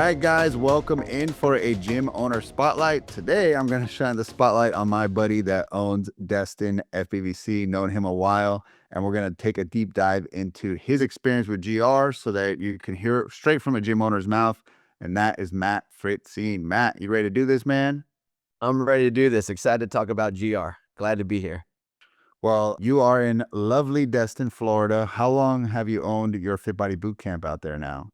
right, guys, welcome in for a gym owner spotlight. Today, I'm going to shine the spotlight on my buddy that owns Destin FBVC, known him a while, and we're going to take a deep dive into his experience with GR so that you can hear it straight from a gym owner's mouth, and that is Matt Fritzeen. Matt, you ready to do this, man? I'm ready to do this. Excited to talk about GR. Glad to be here. Well, you are in lovely Destin, Florida. How long have you owned your Fit Body Boot Camp out there now?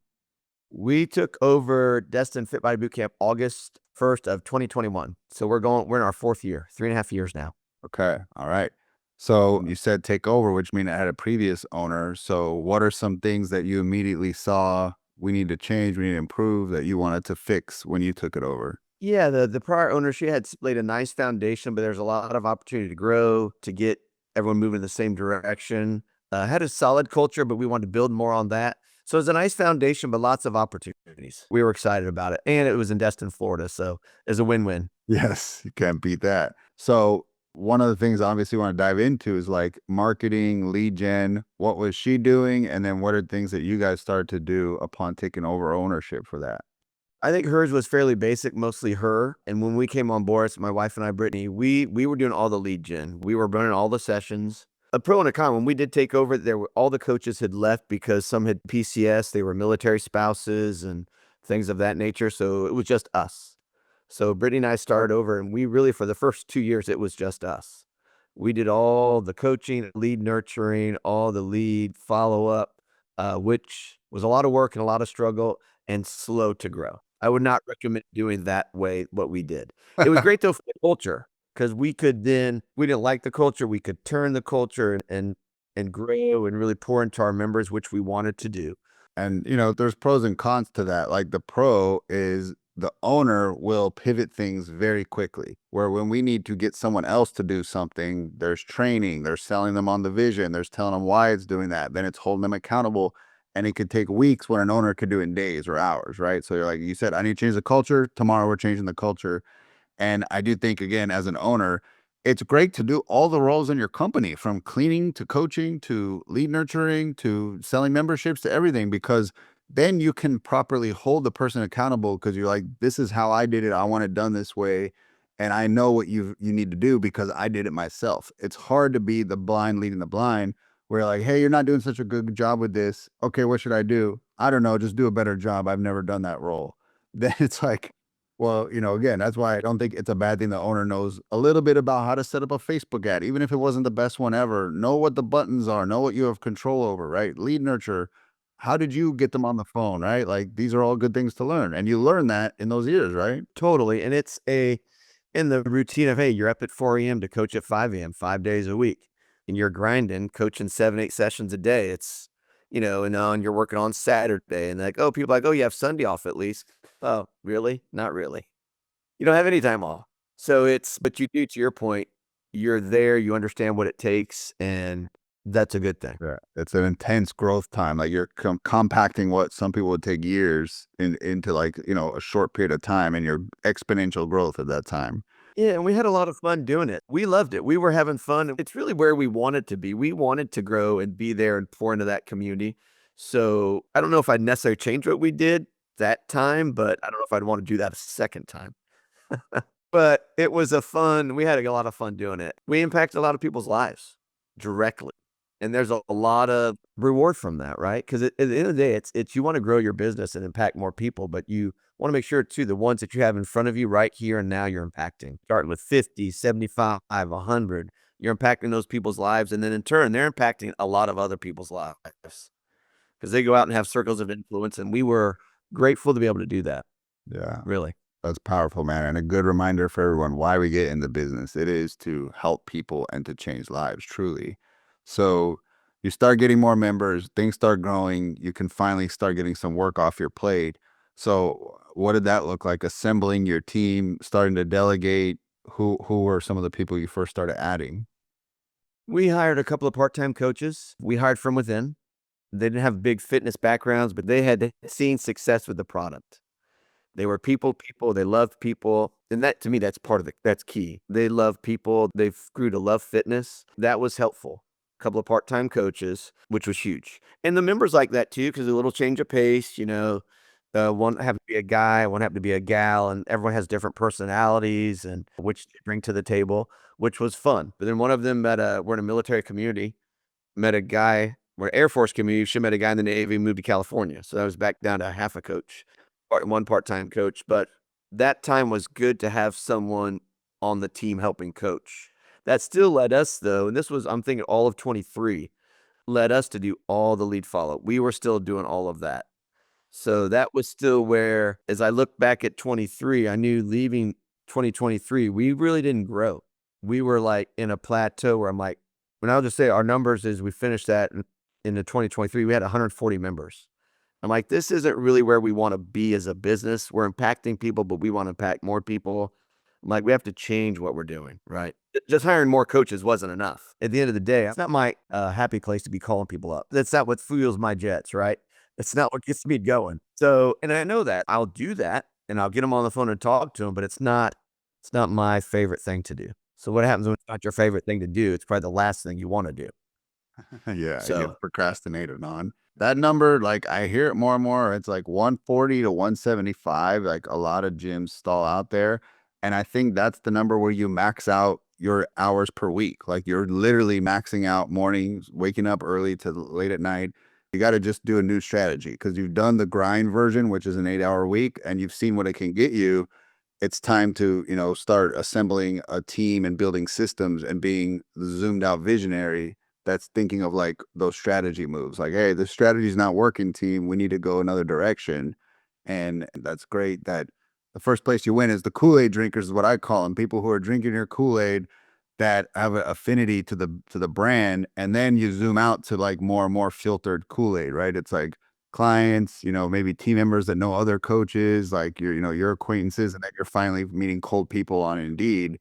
We took over Destin Fit Body Bootcamp August 1st of 2021. So we're in our fourth year, 3.5 years now. Okay. All right. So you said take over, which means it had a previous owner. So what are some things that you immediately saw we need to change, we need to improve that you wanted to fix when you took it over? Yeah, the prior owner, she had laid a nice foundation, but there's a lot of opportunity to grow, to get everyone moving in the same direction. Had a solid culture, but we wanted to build more on that. So it's a nice foundation, but lots of opportunities. We were excited about it. And it was in Destin, Florida. So it's a win-win. Yes, you can't beat that. So one of the things obviously we want to dive into is like marketing, lead gen. What was she doing? And then what are things that you guys started to do upon taking over ownership for that? I think hers was fairly basic, mostly her. And when we came on board, so my wife and I, Brittany, we were doing all the lead gen. We were running all the sessions. A pro and a con, when we did take over, all the coaches had left because some had PCS, they were military spouses and things of that nature. So it was just us. So Brittany and I started over, and we really, for the first 2 years, it was just us. We did all the coaching, lead nurturing, all the lead follow-up, which was a lot of work and a lot of struggle and slow to grow. I would not recommend doing that way what we did. It was great though for the culture because we didn't like the culture, we could turn the culture and grow and really pour into our members, which we wanted to do. And, there's pros and cons to that. Like the pro is the owner will pivot things very quickly, where when we need to get someone else to do something, there's training, there's selling them on the vision, there's telling them why it's doing that, then it's holding them accountable. And it could take weeks when an owner could do it in days or hours, right? So you're like, you said, I need to change the culture. Tomorrow we're changing the culture. And I do think, again, as an owner, it's great to do all the roles in your company, from cleaning to coaching to lead nurturing to selling memberships to everything, because then you can properly hold the person accountable because you're like, this is how I did it. I want it done this way. And I know what you need to do because I did it myself. It's hard to be the blind leading the blind where you're like, hey, you're not doing such a good job with this. Okay, what should I do? I don't know. Just do a better job. I've never done that role. Then it's like, well, again, that's why I don't think it's a bad thing the owner knows a little bit about how to set up a Facebook ad, even if it wasn't the best one ever. Know what the buttons are, know what you have control over, right? Lead nurture. How did you get them on the phone, right? Like these are all good things to learn. And you learn that in those years, right? Totally. And it's in the routine of, hey, you're up at 4 a.m. to coach at 5 a.m., 5 days a week. And you're grinding, coaching 7, 8 sessions a day. It's, and you're working on Saturday. And like, oh, people are like, oh, you have Sunday off at least. Oh, really? Not really. You don't have any time off. So but you do, to your point, you're there, you understand what it takes, and that's a good thing. Yeah, it's an intense growth time. Like you're compacting what some people would take years into like, a short period of time, and your exponential growth at that time. Yeah, and we had a lot of fun doing it. We loved it. We were having fun. It's really where we wanted to be. We wanted to grow and be there and pour into that community. So I don't know if I'd necessarily change what we did that time, but I don't know if I'd want to do that a second time. But it was we had a lot of fun doing it. We impacted a lot of people's lives directly. And there's a lot of reward from that, right? Because at the end of the day, it's you want to grow your business and impact more people, but you want to make sure too, the ones that you have in front of you right here and now you're impacting. Starting with 50, 75, 100, you're impacting those people's lives. And then in turn, they're impacting a lot of other people's lives because they go out and have circles of influence. And we were grateful to be able to do that. Yeah. Really. That's powerful, man. And a good reminder for everyone why we get in the business. It is to help people and to change lives, truly. So you start getting more members, things start growing, you can finally start getting some work off your plate. So what did that look like? Assembling your team, starting to delegate. Who were some of the people you first started adding? We hired a couple of part-time coaches. We hired from within. They didn't have big fitness backgrounds, but they had seen success with the product. They were people, they loved people. And that, to me, that's key. They love people. They grew to love fitness. That was helpful. A couple of part-time coaches, which was huge. And the members like that too, because a little change of pace, One happened to be a guy, one happened to be a gal, and everyone has different personalities and which they bring to the table, which was fun. But then one of them we're in a military community, met a guy, we're Air Force community. She met a guy in the Navy, moved to California. So I was back down to half a coach, one part-time coach. But that time was good to have someone on the team helping coach. That still led us though, and this was, I'm thinking all of 23, led us to do all the lead follow. We were still doing all of that. So that was still where, as I look back at 23, I knew leaving 2023, we really didn't grow. We were like in a plateau where I'm like, when I'll just say our numbers is we finished that in the 2023, we had 140 members. I'm like, this isn't really where we want to be as a business. We're impacting people, but we want to impact more people. I'm like, we have to change what we're doing, right? Just hiring more coaches wasn't enough. At the end of the day, it's not my happy place to be calling people up. That's not what fuels my jets, right? It's not what gets me going. So, and I know that I'll do that and I'll get them on the phone and talk to them, but it's not my favorite thing to do. So what happens when it's not your favorite thing to do? It's probably the last thing you want to do. Yeah, you So get procrastinated on. That number, like I hear it more and more. It's like 140 to 175. Like a lot of gyms stall out there. And I think that's the number where you max out your hours per week. Like you're literally maxing out mornings, waking up early to late at night. You got to just do a new strategy because you've done the grind version, which is an 8 hour week, and you've seen what it can get you. It's time to, start assembling a team and building systems and being the zoomed out visionary that's thinking of like those strategy moves. Like, hey, this strategy is not working, team. We need to go another direction. And that's great that the first place you win is the Kool-Aid drinkers, is what I call them. People who are drinking your Kool-Aid that have an affinity to the brand. And then you zoom out to like more and more filtered Kool-Aid, right? It's like clients, maybe team members that know other coaches, like your acquaintances, and that you're finally meeting cold people on Indeed,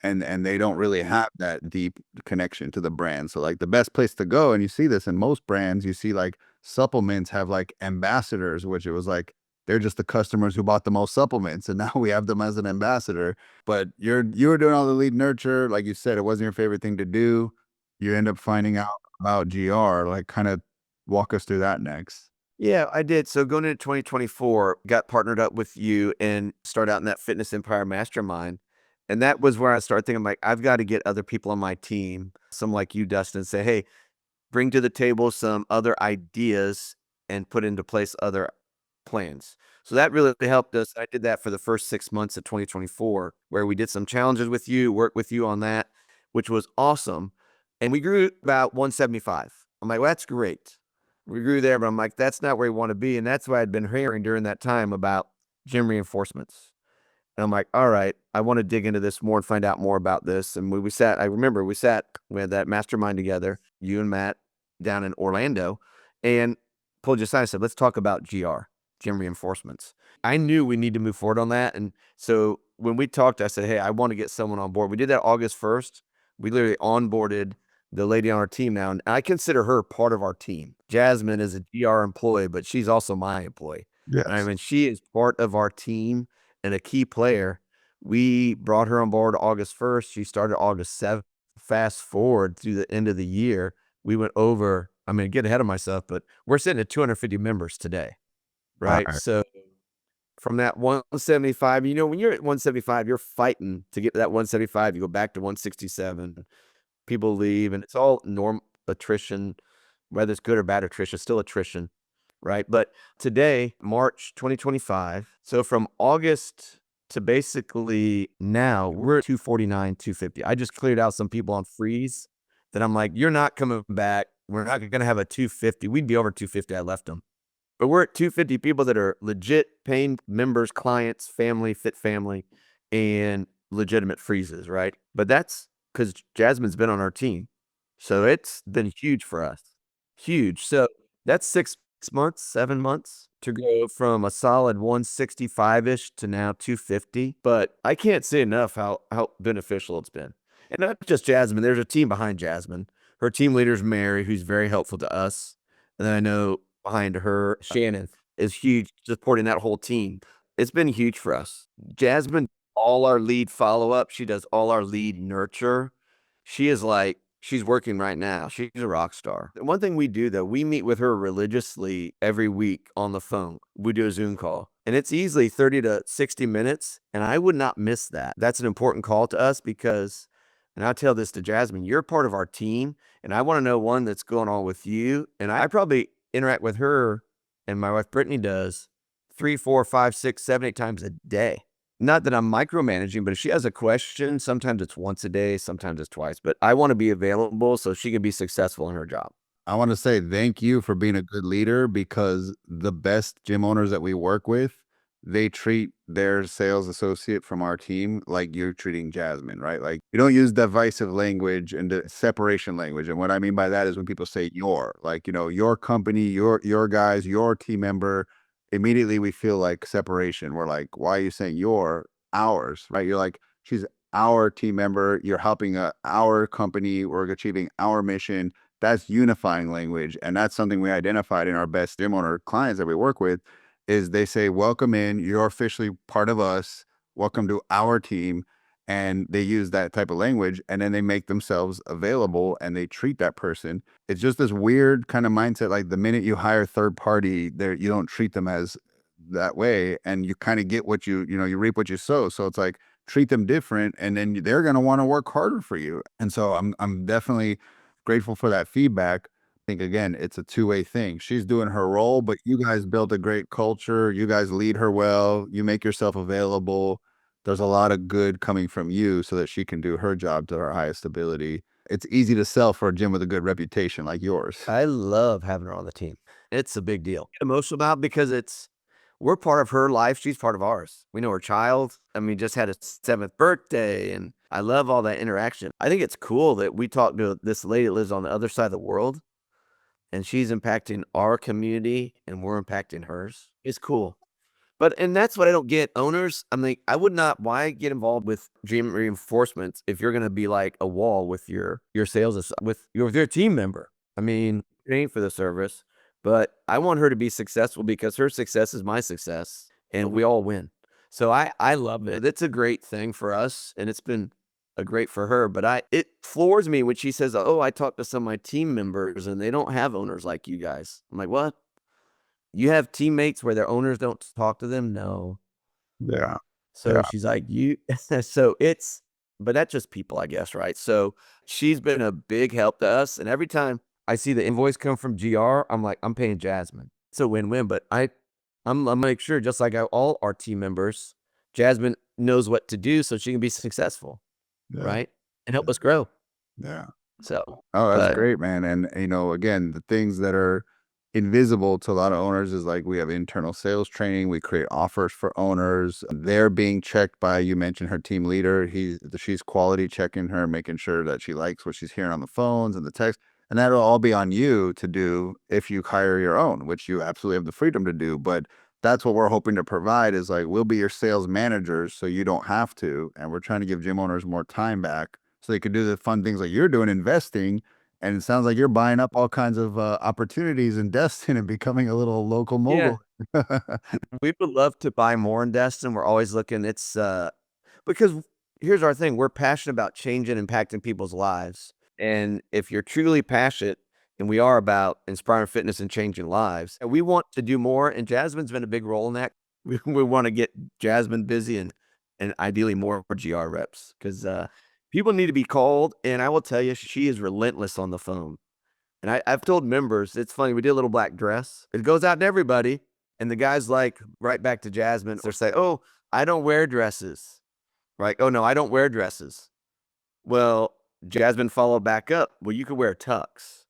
and they don't really have that deep connection to the brand. So like the best place to go, and you see this in most brands, you see like supplements have like ambassadors, which it was like they're just the customers who bought the most supplements, and now we have them as an ambassador. But you were doing all the lead nurture, like you said, it wasn't your favorite thing to do. You end up finding out about GR, like kind of walk us through that next. yeah, I did. So going into 2024, got partnered up with you and started out in that Fitness Empire Mastermind. And that was where I started thinking, like, I've got to get other people on my team, some like you, Dustin, say, hey, bring to the table some other ideas and put into place other plans. So that really helped us. I did that for the first 6 months of 2024, where we did some challenges with you, worked with you on that, which was awesome. And we grew about 175. I'm like, well, that's great. We grew there, but I'm like, that's not where we want to be. And that's why I'd been hearing during that time about gym reinforcements. And I'm like, all right, I want to dig into this more and find out more about this. And we sat, I remember we had that mastermind together, you and Matt down in Orlando, and pulled you aside and said, let's talk about gym reinforcements. I knew we need to move forward on that. And so when we talked, I said, hey, I want to get someone on board. We did that August 1st. We literally onboarded the lady on our team now. And I consider her part of our team. Jasmine is a GR employee, but she's also my employee. And I Yes. mean, she is part of our team and a key player. We brought her on board August 1st. She started August 7th. Fast forward through the end of the year, we went over, I mean, get ahead of myself, but we're sitting at 250 members today, All right? right. So from that 175, when you're at 175, you're fighting to get to that 175. You go back to 167. People leave, and it's all norm attrition, whether it's good or bad attrition, still attrition, right? But today, March 2025, so from August to basically now, we're at 249, 250. I just cleared out some people on freeze that I'm like, you're not coming back. We're not going to have a 250. We'd be over 250. I left them. But we're at 250 people that are legit paying members, clients, family, fit family, and legitimate freezes, right? But that's because Jasmine's been on our team. So it's been huge for us. Huge. So that's 6 months, 7 months to go from a solid 165-ish to now 250. But I can't say enough how beneficial it's been. And not just Jasmine, there's a team behind Jasmine. Her team leader is Mary, who's very helpful to us. And then I know behind her, Shannon is huge, supporting that whole team. It's been huge for us. Jasmine, all our lead follow up, she does all our lead nurture. She is like, She's working right now. She's a rock star. One thing we do, though, we meet with her religiously every week on the phone. We do a Zoom call, and it's easily 30 to 60 minutes, and I would not miss that. That's an important call to us because, and I tell this to Jasmine, you're part of our team, and I want to know one that's going on with you. And I probably interact with her, and my wife Brittany does 3, 4, 5, 6, 7, 8 times a day. Not that I'm micromanaging, but if she has a question, sometimes it's once a day, sometimes it's twice. But I want to be available so she can be successful in her job. I want to say thank you for being a good leader because the best gym owners that we work with, they treat their sales associate from our team like you're treating Jasmine, right? Like you don't use divisive language and the separation language. And what I mean by that is when people say your, like, your company, your guys, your team member, immediately we feel like separation. We're like, why are you saying your, ours, right? You're like, she's our team member. You're helping our company. We're achieving our mission. That's unifying language, and that's something we identified in our best gym owner clients that we work with. Is they say, welcome in, you're officially part of us, welcome to our team. And they use that type of language, and then they make themselves available and they treat that person. It's just this weird kind of mindset, like the minute you hire third party there, you don't treat them as that way, and you kind of get what you reap what you sow. So it's like, treat them different, and then they're going to want to work harder for you. And so I'm definitely grateful for that feedback. I think again, it's a two-way thing. She's doing her role, but you guys built a great culture. You guys lead her well. You make yourself available. There's a lot of good coming from you so that she can do her job to her highest ability. It's easy to sell for a gym with a good reputation like yours. I love having her on the team. It's a big deal. Emotional about because we're part of her life. She's part of ours. We know her child. I mean, just had a 7th birthday, and I love all that interaction. I think it's cool that we talked to this lady that lives on the other side of the world, and she's impacting our community, and we're impacting hers. It's cool. And that's what I don't get. Owners, I'm like, I would not. Why get involved with gym reinforcements if you're going to be like a wall with your sales with your team member? I mean, paying for the service, but I want her to be successful because her success is my success, and we all win. So I love it. It's a great thing for us, and it's been a great for her. But it floors me when she says, "Oh, I talked to some of my team members, and they don't have owners like you guys." I'm like, "What? You have teammates where their owners don't talk to them?" No. Yeah. So Yeah. she's like, "You." So but that's just people, I guess, right? So she's been a big help to us. And every time I see the invoice come from GR, I'm like, I'm paying Jasmine. It's a win-win. But I'm make sure, just like all our team members, Jasmine knows what to do so she can be successful, Yeah. right? And help us grow. Yeah. So, Oh, that's but great, man. And again, the things that are invisible to a lot of owners is like we have internal sales training, we create offers for owners. They're being checked by, you mentioned her team leader. She's quality checking her, making sure that she likes what she's hearing on the phones and the text. And that'll all be on you to do if you hire your own, which you absolutely have the freedom to do. But that's what we're hoping to provide is like we'll be your sales managers so you don't have to. And we're trying to give gym owners more time back so they could do the fun things like you're doing, investing. And it sounds like you're buying up all kinds of opportunities in Destin and becoming a little local yeah, mogul. we would love to buy more in Destin. We're always looking. Because here's our thing, we're passionate about changing and impacting people's lives. And if you're truly passionate, and we are about inspiring fitness and changing lives, and we want to do more, and Jasmine's been a big role in that. We want to get Jasmine busy and ideally more GR reps because people need to be called. And I will tell you, she is relentless on the phone. And I've told members, it's funny, we did a little black dress. It goes out to everybody. And the guy's like, right back to Jasmine, they're saying, "Oh, I don't wear dresses." Right? "Oh, no, I don't wear dresses." Well, Jasmine followed back up, "Well, you could wear tux."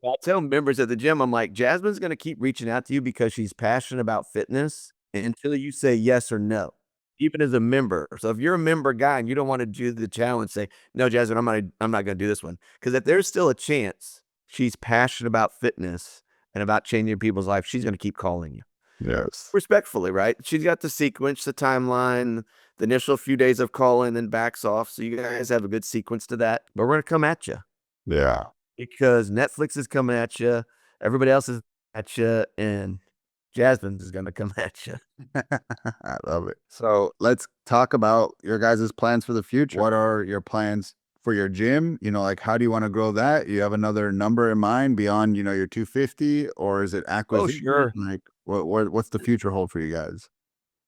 I tell members at the gym, I'm like, Jasmine's going to keep reaching out to you because she's passionate about fitness until you say yes or no, even as a member. So if you're a member guy and you don't want to do the challenge, say, "No, Jasmine, I'm not going to do this one." Because if there's still a chance she's passionate about fitness and about changing people's lives, she's going to keep calling you Yes. respectfully, right? She's got the sequence, the timeline, the initial few days of calling, then backs off. So you guys have a good sequence to that. But we're going to come at you Yeah. because Netflix is coming at you, everybody else is at you, and Jasmine is gonna come at you. I love it. So let's talk about your guys' plans for the future. What are your plans for your gym? You know, like how do you want to grow that? You have another number in mind beyond, your 250, or is it Oh, acquisition? sure. Like what's the future hold for you guys?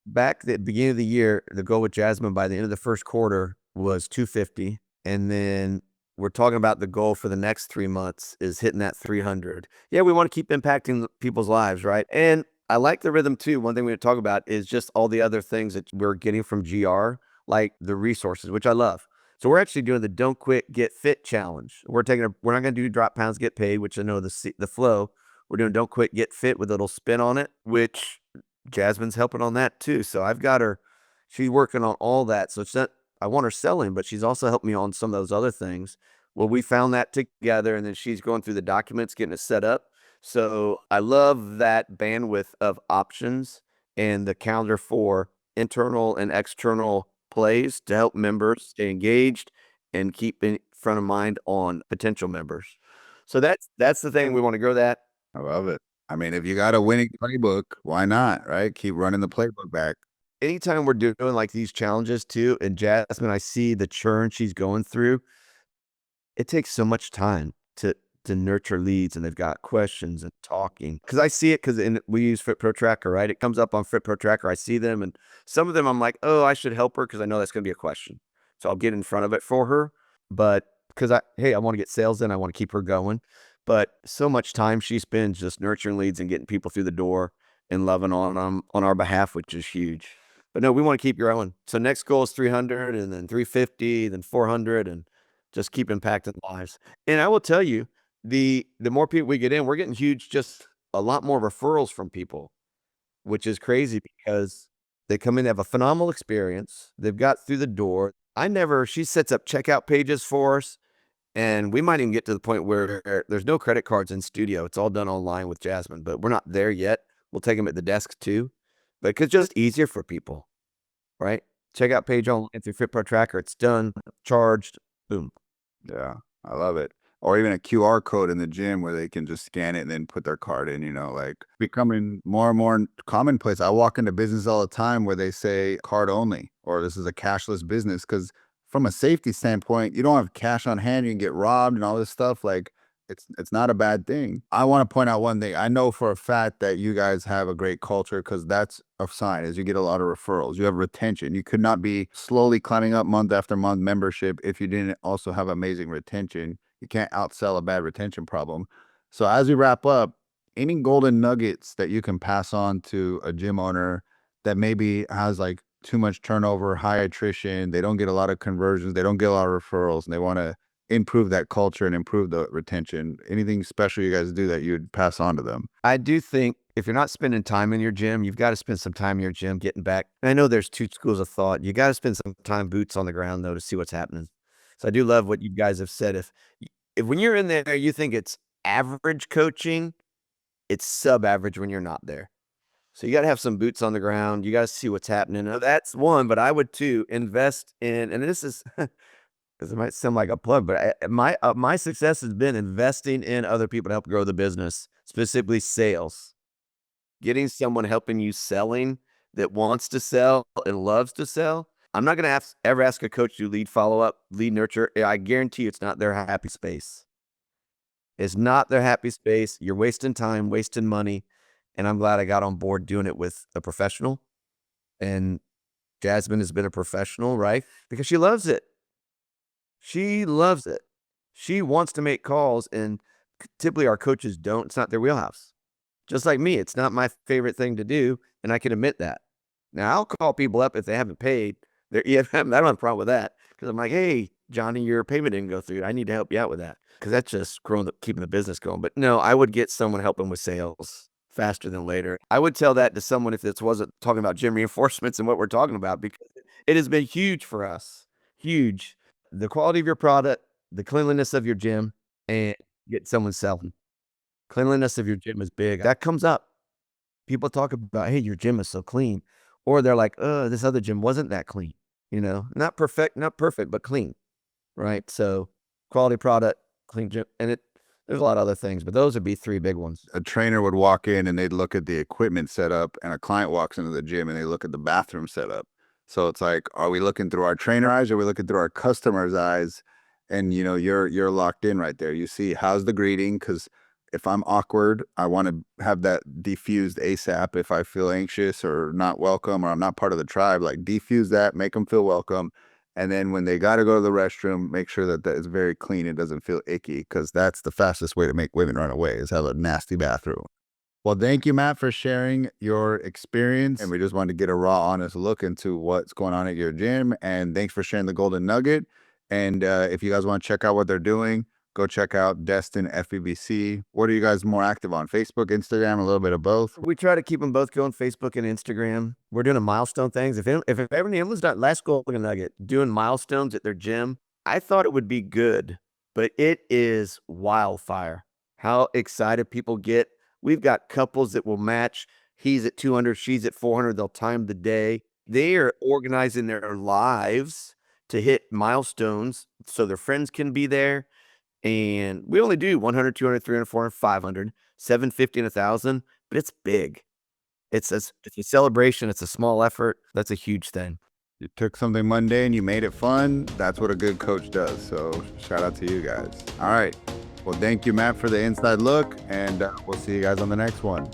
Back at the beginning of the year, the goal with Jasmine by the end of the first quarter was 250. And then we're talking about the goal for the next 3 months is hitting that 300. Yeah, we want to keep impacting people's lives, right? And I like the rhythm too. One thing we talk about is just all the other things that we're getting from GR, like the resources, which I love. So we're actually doing the Don't Quit Get Fit challenge. We're not going to do drop pounds get paid, which I know the flow. We're doing Don't Quit Get Fit with a little spin on it, which Jasmine's helping on that too. So I've got her, she's working on all that. So it's not, I want her selling, but she's also helped me on some of those other things. Well, we found that together and then she's going through the documents, getting it set up. So I love that bandwidth of options and the calendar for internal and external plays to help members stay engaged and keep in front of mind on potential members. So that's the thing we want to grow that. I love it. I mean, if you got a winning playbook, why not, right? Keep running the playbook back. Anytime we're doing like these challenges too, and Jasmine, I see the churn she's going through. It takes so much time to nurture leads, and they've got questions and talking. Because I see it because we use Fit Pro Tracker, right? It comes up on Fit Pro Tracker. I see them, and some of them I'm like, oh, I should help her because I know that's going to be a question. So I'll get in front of it for her. But because I want to get sales in, I want to keep her going. But so much time she spends just nurturing leads and getting people through the door and loving on them on our behalf, which is huge. But no, we want to keep growing. So next goal is 300, and then 350, then 400, and just keep impacting lives. And I will tell you, the more people we get in, we're getting huge, just a lot more referrals from people, which is crazy because they come in, they have a phenomenal experience. They've got through the door. She sets up checkout pages for us. And we might even get to the point where there's no credit cards in studio. It's all done online with Jasmine, but we're not there yet. We'll take them at the desk too, but it's just easier for people, right? Checkout page online through FitPro Tracker. It's done, charged, boom. Yeah, I love it. Or even a QR code in the gym where they can just scan it and then put their card in, like becoming more and more commonplace. I walk into business all the time where they say card only, or this is a cashless business. Cause from a safety standpoint, you don't have cash on hand, you can get robbed and all this stuff. Like it's not a bad thing. I want to point out one thing. I know for a fact that you guys have a great culture because that's a sign is you get a lot of referrals. You have retention. You could not be slowly climbing up month after month membership if you didn't also have amazing retention. You can't outsell a bad retention problem. So as we wrap up, any golden nuggets that you can pass on to a gym owner that maybe has like too much turnover, high attrition, they don't get a lot of conversions, they don't get a lot of referrals, and they want to improve that culture and improve the retention? Anything special you guys do that you'd pass on to them? I do think if you're not spending time in your gym, you've got to spend some time in your gym getting back. And I know there's two schools of thought. You got to spend some time boots on the ground though to see what's happening. So I do love what you guys have said. If when you're in there, you think it's average coaching, it's sub average when you're not there. So you got to have some boots on the ground. You got to see what's happening. Now, that's one, but I would too invest in, and this is, because it might sound like a plug, but my success has been investing in other people to help grow the business, specifically sales. Getting someone helping you selling that wants to sell and loves to sell. I'm not going to ever ask a coach to do lead follow up, lead nurture. I guarantee you, it's not their happy space. It's not their happy space. You're wasting time, wasting money, and I'm glad I got on board doing it with a professional. And Jasmine has been a professional, right? Because she loves it. She loves it. She wants to make calls, and typically our coaches don't. It's not their wheelhouse. Just like me, it's not my favorite thing to do, and I can admit that. Now, I'll call people up if they haven't paid. I don't have a problem with that because I'm like, hey, Johnny, your payment didn't go through. I need to help you out with that because that's just keeping the business going. But no, I would get someone helping with sales faster than later. I would tell that to someone if this wasn't talking about gym reinforcements and what we're talking about because it has been huge for us. Huge. The quality of your product, the cleanliness of your gym, and get someone selling. Cleanliness of your gym is big. That comes up. People talk about, hey, your gym is so clean. Or they're like, this other gym wasn't that clean. Not perfect, but clean. Right. So quality product, clean gym. And there's a lot of other things, but those would be three big ones. A trainer would walk in and they'd look at the equipment setup, and a client walks into the gym and they look at the bathroom setup. So it's like, are we looking through our trainer eyes, or are we looking through our customer's eyes? and you're locked in right there. You see how's the greeting, because if I'm awkward, I want to have that diffused ASAP. If I feel anxious or not welcome or I'm not part of the tribe, like defuse that, make them feel welcome. And then when they got to go to the restroom, make sure that is very clean. It doesn't feel icky, because that's the fastest way to make women run away, is have a nasty bathroom. Well, thank you, Matt, for sharing your experience. And we just wanted to get a raw, honest look into what's going on at your gym. And thanks for sharing the golden nugget. And if you guys want to check out what they're doing, go check out Destin FEBC. What are you guys more active on? Facebook, Instagram, a little bit of both? We try to keep them both going, Facebook and Instagram. We're doing a milestone things. If anyone's not, last golden nugget, doing milestones at their gym, I thought it would be good, but it is wildfire. How excited people get. We've got couples that will match. He's at 200, she's at 400. They'll time the day. They are organizing their lives to hit milestones so their friends can be there. And we only do 100, 200, 300, 400, 500, 750, and 1,000, but it's big. It's a celebration. It's a small effort. That's a huge thing. You took something mundane, you made it fun. That's what a good coach does. So shout out to you guys. All right. Well, thank you, Matt, for the inside look, and we'll see you guys on the next one.